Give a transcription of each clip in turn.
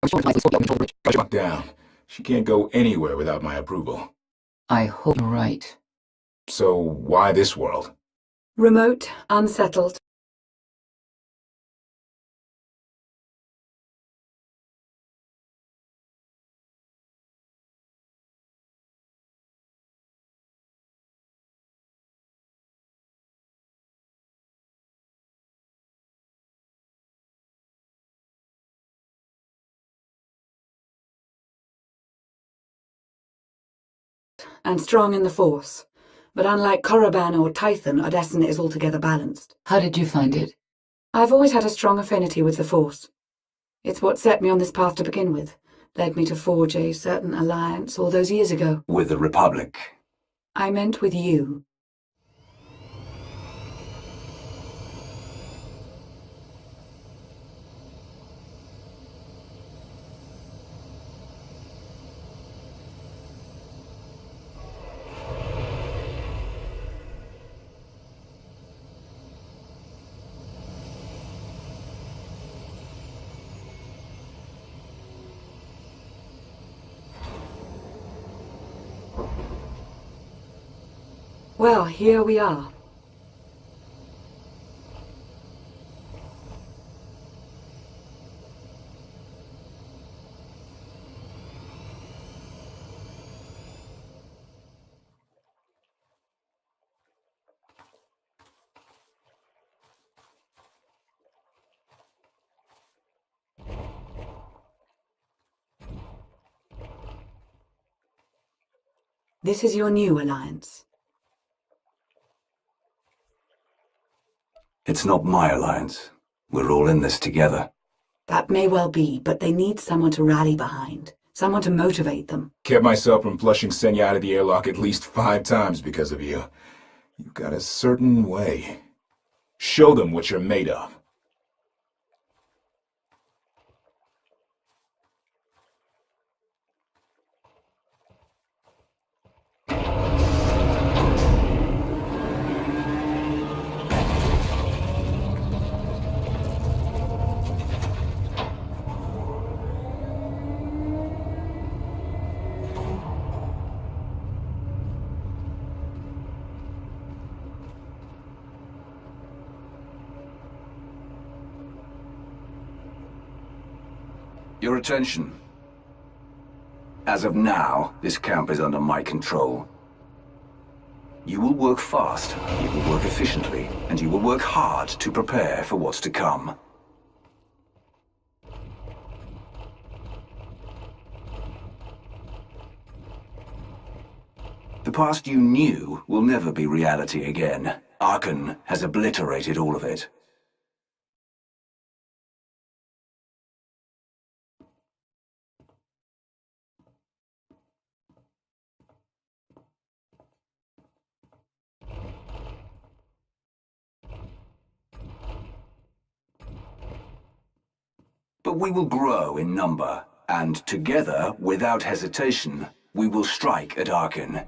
Shut down. She can't go anywhere without my approval. I hope you're right. So why this world? Remote, unsettled. And strong in the Force. But unlike Korriban or Tython, Odessen is altogether balanced. How did you find it? I've always had a strong affinity with the Force. It's what set me on this path to begin with, led me to forge a certain alliance all those years ago. With the Republic? I meant with you. Well, here we are. This is your new alliance. It's not my alliance. We're all in this together. That may well be, but they need someone to rally behind. Someone to motivate them. Kept myself from flushing Senya out of the airlock at least 5 times because of you. You've got a certain way. Show them what you're made of. Your attention. As of now, this camp is under my control. You will work fast, you will work efficiently, and you will work hard to prepare for what's to come. The past you knew will never be reality again. Archon has obliterated all of it. But we will grow in number, and together, without hesitation, we will strike at Archon.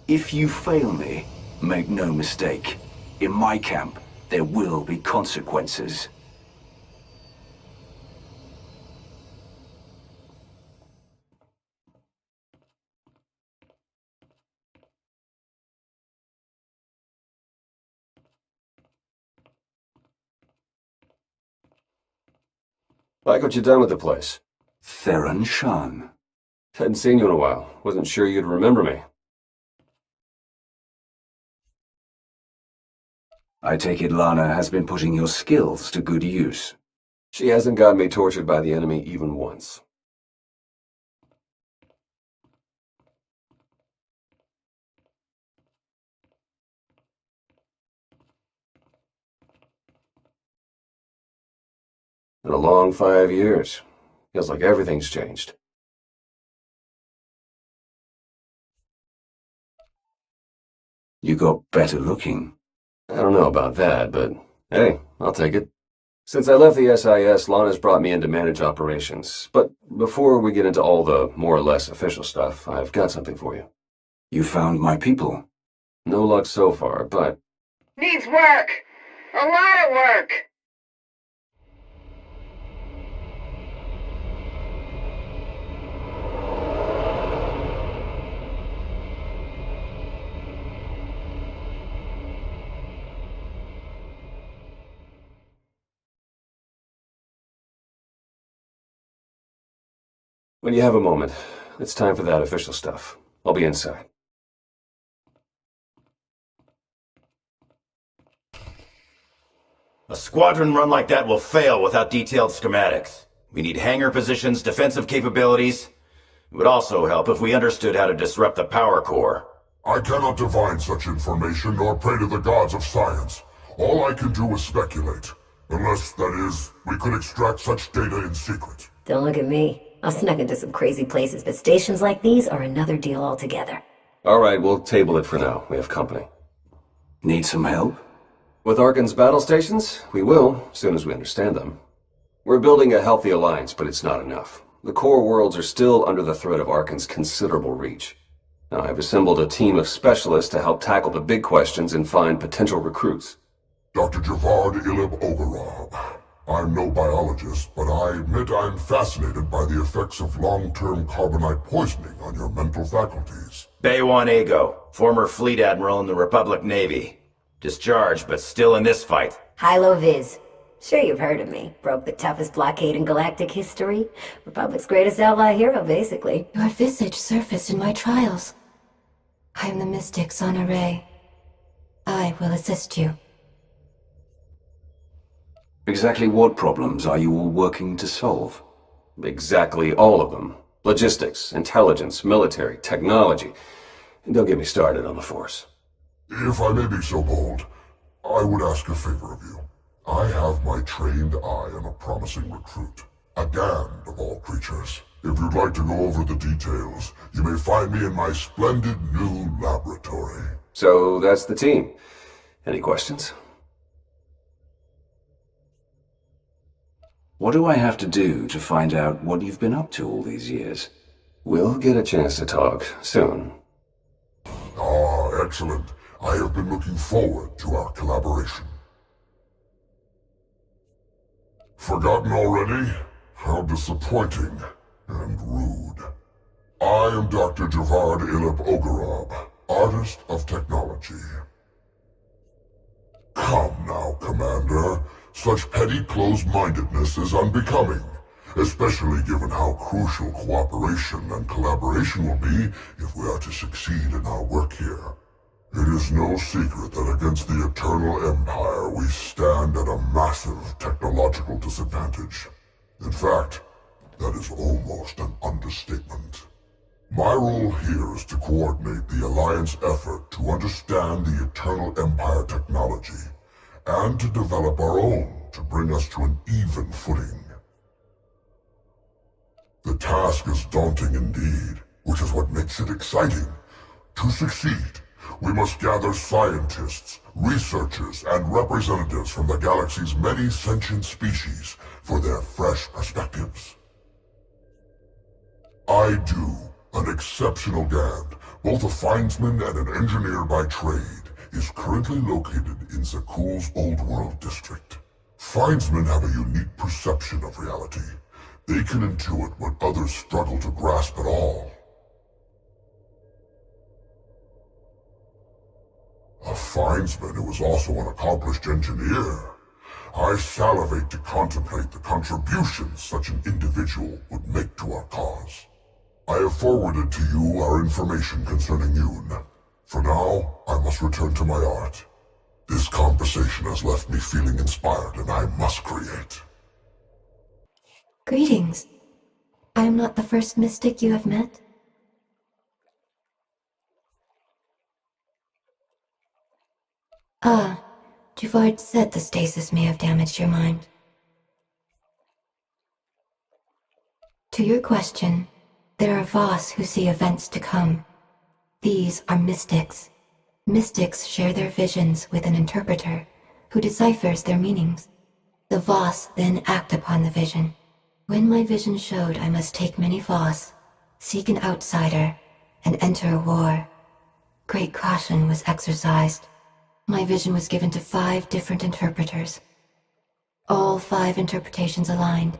If you fail me, make no mistake. In my camp, there will be consequences. Like what you done with the place. Theron Shan. Hadn't seen you in a while. Wasn't sure you'd remember me. I take it Lana has been putting your skills to good use. She hasn't gotten me tortured by the enemy even once. In a long 5 years. Feels like everything's changed. You got better looking. I don't know about that, but hey, I'll take it. Since I left the SIS, Lana's brought me in to manage operations. But before we get into all the more or less official stuff, I've got something for you. You found my people. No luck so far, but... Needs work! A lot of work! When you have a moment, it's time for that official stuff. I'll be inside. A squadron run like that will fail without detailed schematics. We need hangar positions, defensive capabilities. It would also help if we understood how to disrupt the power core. I cannot divine such information nor pray to the gods of science. All I can do is speculate. Unless, that is, we could extract such data in secret. Don't look at me. I've snuck into some crazy places, but stations like these are another deal altogether. Alright, we'll table it for now. We have company. Need some help? With Arkan's battle stations? We will, as soon as we understand them. We're building a healthy alliance, but it's not enough. The core worlds are still under the threat of Arkan's considerable reach. Now, I've assembled a team of specialists to help tackle the big questions and find potential recruits. Dr. Javad Ilib Ogorab. I'm no biologist, but I admit I'm fascinated by the effects of long-term carbonite poisoning on your mental faculties. Baywan Ego, former fleet admiral in the Republic Navy. Discharged, but still in this fight. Hilo Viz. Sure you've heard of me. Broke the toughest blockade in galactic history. Republic's greatest ally hero, basically. Your visage surfaced in my trials. I am the mystic Sonare. I will assist you. Exactly what problems are you all working to solve? Exactly all of them. Logistics, intelligence, military, technology. And don't get me started on the Force. If I may be so bold, I would ask a favor of you. I have my trained eye on a promising recruit. A Gand of all creatures. If you'd like to go over the details, you may find me in my splendid new laboratory. So that's the team. Any questions? What do I have to do to find out what you've been up to all these years? We'll get a chance to talk soon. Ah, excellent. I have been looking forward to our collaboration. Forgotten already? How disappointing and rude. I am Dr. Javad Ilib Ogorab, artist of technology. Come now, Commander. Such petty close-mindedness is unbecoming, especially given how crucial cooperation and collaboration will be if we are to succeed in our work here. It is no secret that against the Eternal Empire we stand at a massive technological disadvantage. In fact, that is almost an understatement. My role here is to coordinate the Alliance effort to understand the Eternal Empire technology, and to develop our own to bring us to an even footing. The task is daunting indeed, which is what makes it exciting. To succeed, we must gather scientists, researchers, and representatives from the galaxy's many sentient species for their fresh perspectives. I do, an exceptional Gand, both a findsman and an engineer by trade, is currently located in Zakuul's Old World district. Findsmen have a unique perception of reality. They can intuit what others struggle to grasp at all. A findsman who is also an accomplished engineer. I salivate to contemplate the contributions such an individual would make to our cause. I have forwarded to you our information concerning Yoon. For now, I must return to my art. This conversation has left me feeling inspired, and I must create. Greetings. I am not the first mystic you have met. Juvard said the stasis may have damaged your mind. To your question, there are Voss who see events to come. These are mystics. Mystics share their visions with an interpreter, who deciphers their meanings. The Voss then act upon the vision. When my vision showed I must take many Voss, seek an outsider, and enter a war, great caution was exercised. My vision was given to 5 different interpreters. All 5 interpretations aligned.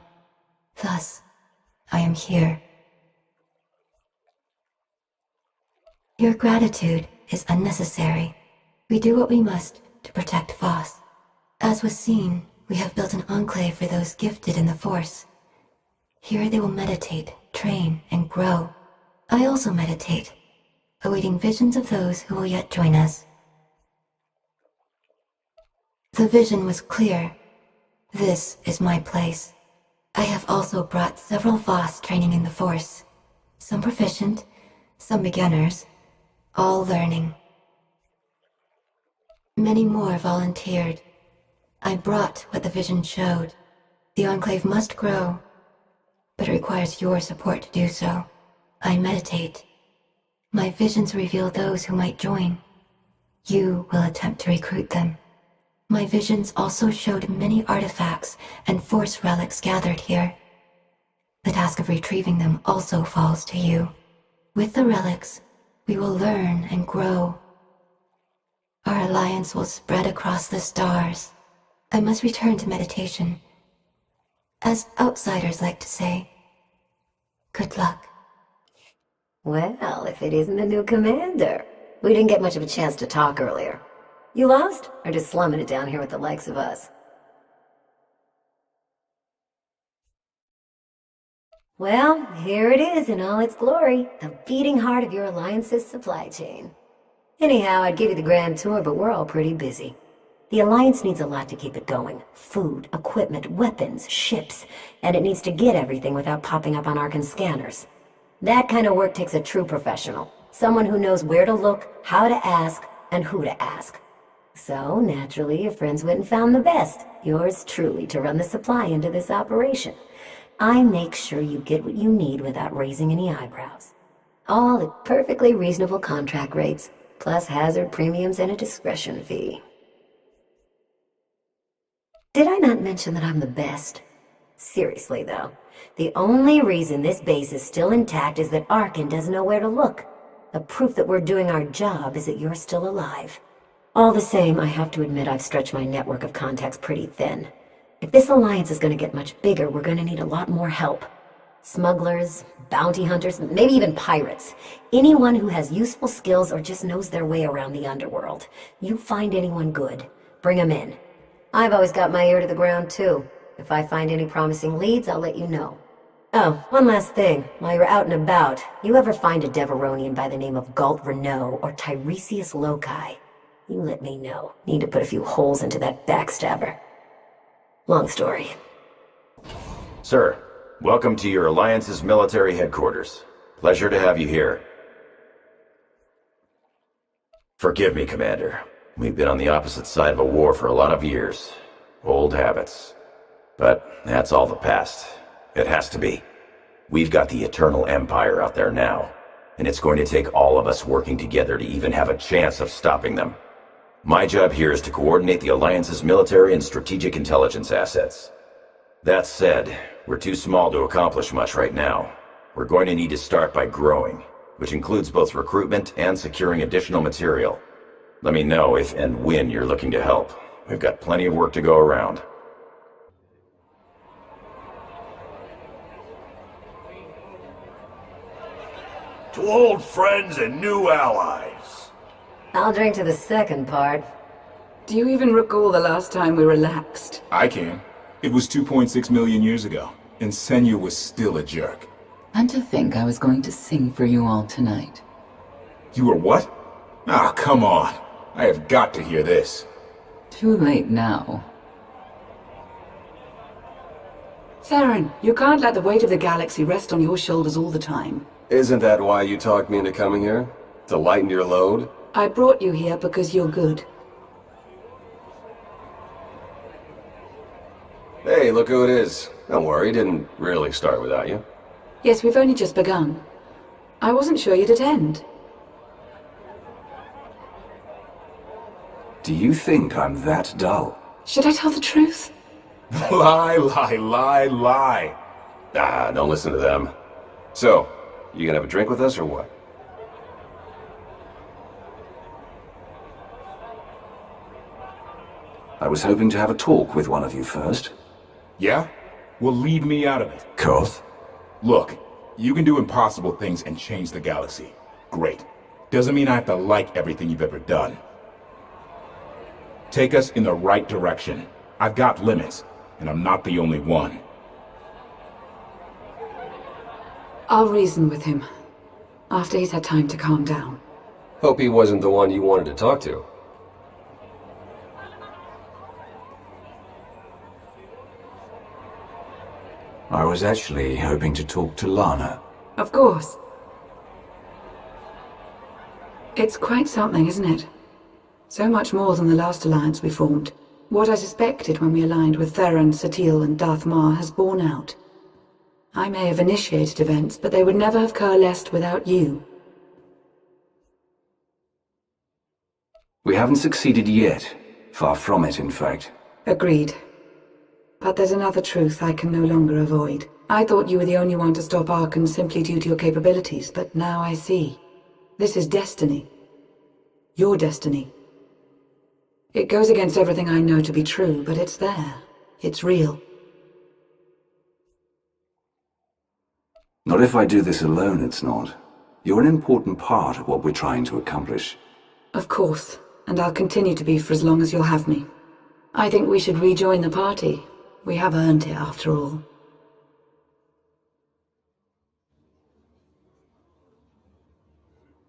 Thus, I am here. Your gratitude is unnecessary. We do what we must to protect Voss. As was seen, we have built an enclave for those gifted in the Force. Here they will meditate, train, and grow. I also meditate, awaiting visions of those who will yet join us. The vision was clear. This is my place. I have also brought several Voss training in the Force. Some proficient, some beginners, all learning. Many more volunteered. I brought what the vision showed. The Enclave must grow, but it requires your support to do so. I meditate. My visions reveal those who might join. You will attempt to recruit them. My visions also showed many artifacts and Force relics gathered here. The task of retrieving them also falls to you. With the relics, we will learn and grow. Our alliance will spread across the stars. I must return to meditation. As outsiders like to say, good luck. Well, if it isn't the new commander. We didn't get much of a chance to talk earlier. You lost? Or just slumming it down here with the likes of us? Well, here it is in all its glory. The beating heart of your Alliance's supply chain. Anyhow, I'd give you the grand tour, but we're all pretty busy. The Alliance needs a lot to keep it going. Food, equipment, weapons, ships. And it needs to get everything without popping up on Arcan's scanners. That kind of work takes a true professional. Someone who knows where to look, how to ask, and who to ask. So, naturally, your friends went and found the best. Yours truly to run the supply into this operation. I make sure you get what you need without raising any eyebrows. All at perfectly reasonable contract rates, plus hazard premiums and a discretion fee. Did I not mention that I'm the best? Seriously, though. The only reason this base is still intact is that Arcan doesn't know where to look. The proof that we're doing our job is that you're still alive. All the same, I have to admit I've stretched my network of contacts pretty thin. If this alliance is going to get much bigger, we're going to need a lot more help. Smugglers, bounty hunters, maybe even pirates. Anyone who has useful skills or just knows their way around the underworld. You find anyone good, bring them in. I've always got my ear to the ground, too. If I find any promising leads, I'll let you know. Oh, one last thing. While you're out and about, you ever find a Deveronian by the name of Galt Renault or Tiresias Loci? You let me know. Need to put a few holes into that backstabber. Long story. Sir, welcome to your Alliance's military headquarters. Pleasure to have you here. Forgive me, Commander. We've been on the opposite side of a war for a lot of years. Old habits. But that's all the past. It has to be. We've got the Eternal Empire out there now, and it's going to take all of us working together to even have a chance of stopping them. My job here is to coordinate the Alliance's military and strategic intelligence assets. That said, we're too small to accomplish much right now. We're going to need to start by growing, which includes both recruitment and securing additional material. Let me know if and when you're looking to help. We've got plenty of work to go around. To old friends and new allies. I'll drink to the second part. Do you even recall the last time we relaxed? I can. It was 2.6 million years ago, and Senya was still a jerk. And to think I was going to sing for you all tonight. You were what? Ah, come on. I have got to hear this. Too late now. Theron, you can't let the weight of the galaxy rest on your shoulders all the time. Isn't that why you talked me into coming here? To lighten your load? I brought you here because you're good. Hey, look who it is. Don't worry, didn't really start without you. Yes, we've only just begun. I wasn't sure you'd attend. Do you think I'm that dull? Should I tell the truth? Lie, lie, lie, lie. Ah, don't listen to them. So, you gonna have a drink with us or what? I was hoping to have a talk with one of you first. Yeah? Well, leave me out of it. Koth? Look, you can do impossible things and change the galaxy. Great. Doesn't mean I have to like everything you've ever done. Take us in the right direction. I've got limits, and I'm not the only one. I'll reason with him. After he's had time to calm down. Hope he wasn't the one you wanted to talk to. I was actually hoping to talk to Lana. Of course. It's quite something, isn't it? So much more than the last alliance we formed. What I suspected when we aligned with Theron, Satil, and Darth Mar has borne out. I may have initiated events, but they would never have coalesced without you. We haven't succeeded yet. Far from it, in fact. Agreed. But there's another truth I can no longer avoid. I thought you were the only one to stop Archon simply due to your capabilities, but now I see. This is destiny. Your destiny. It goes against everything I know to be true, but it's there. It's real. Not if I do this alone, it's not. You're an important part of what we're trying to accomplish. Of course, and I'll continue to be for as long as you'll have me. I think we should rejoin the party. We have earned it, after all.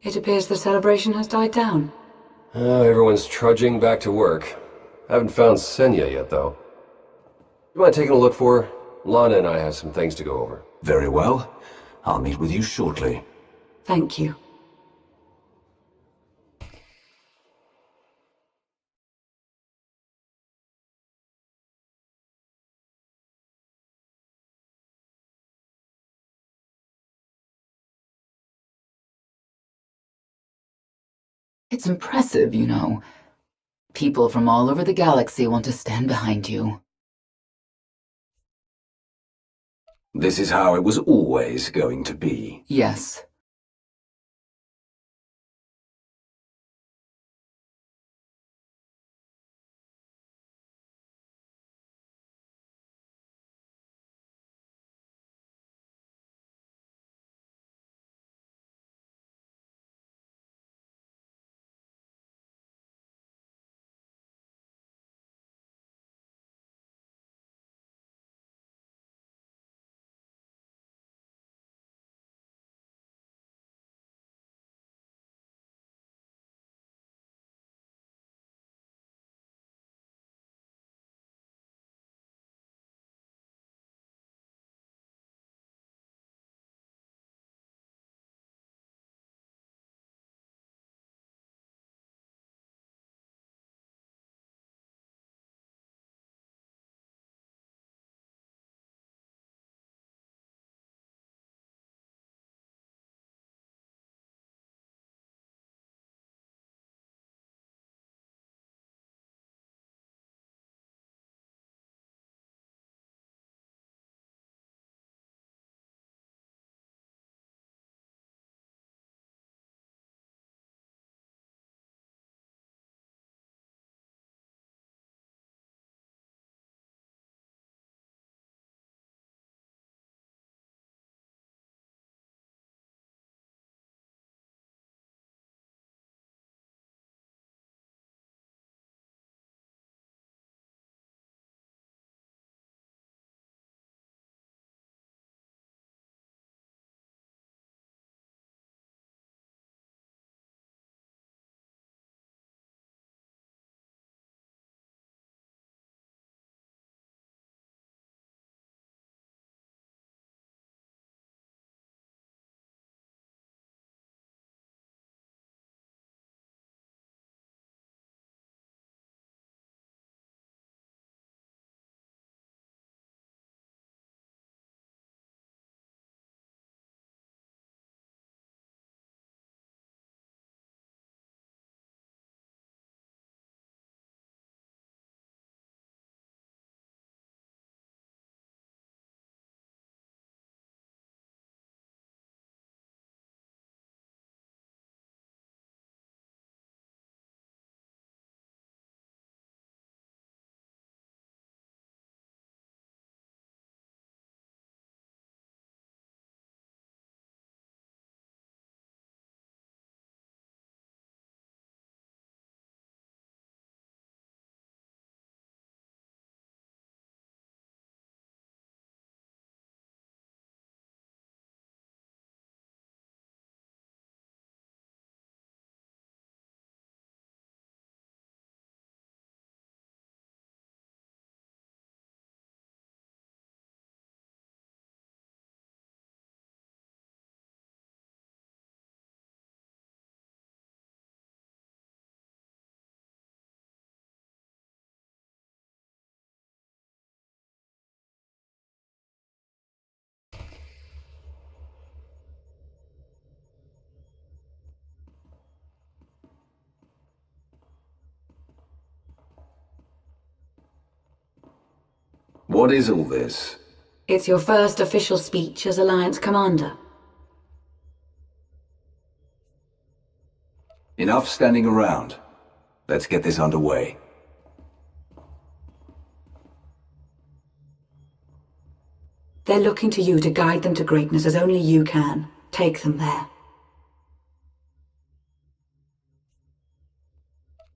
It appears the celebration has died down. Everyone's trudging back to work. Haven't found Senya yet, though. You mind taking a look for her? Lana and I have some things to go over. Very well. I'll meet with you shortly. Thank you. It's impressive, you know. People from all over the galaxy want to stand behind you. This is how it was always going to be. Yes. What is all this? It's your first official speech as Alliance Commander. Enough standing around. Let's get this underway. They're looking to you to guide them to greatness as only you can. Take them there.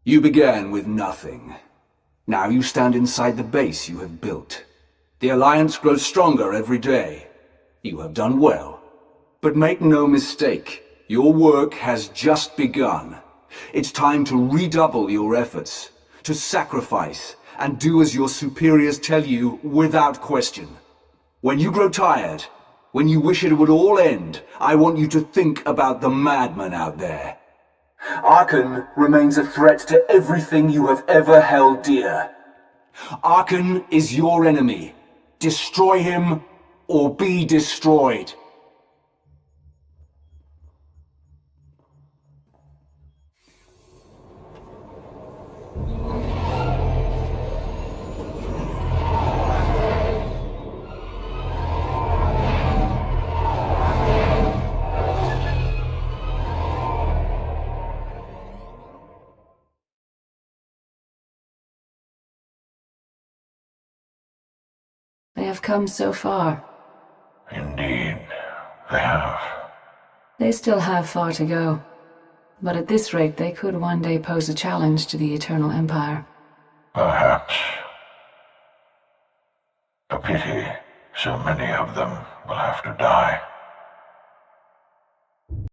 You began with nothing. Now you stand inside the base you have built. The Alliance grows stronger every day. You have done well. But make no mistake, your work has just begun. It's time to redouble your efforts, to sacrifice, and do as your superiors tell you without question. When you grow tired, when you wish it would all end, I want you to think about the madman out there. Arkan remains a threat to everything you have ever held dear. Arkan is your enemy. Destroy him, or be destroyed. They have come so far. Indeed, they have. They still have far to go. But at this rate, they could one day pose a challenge to the Eternal Empire. Perhaps. A pity so many of them will have to die.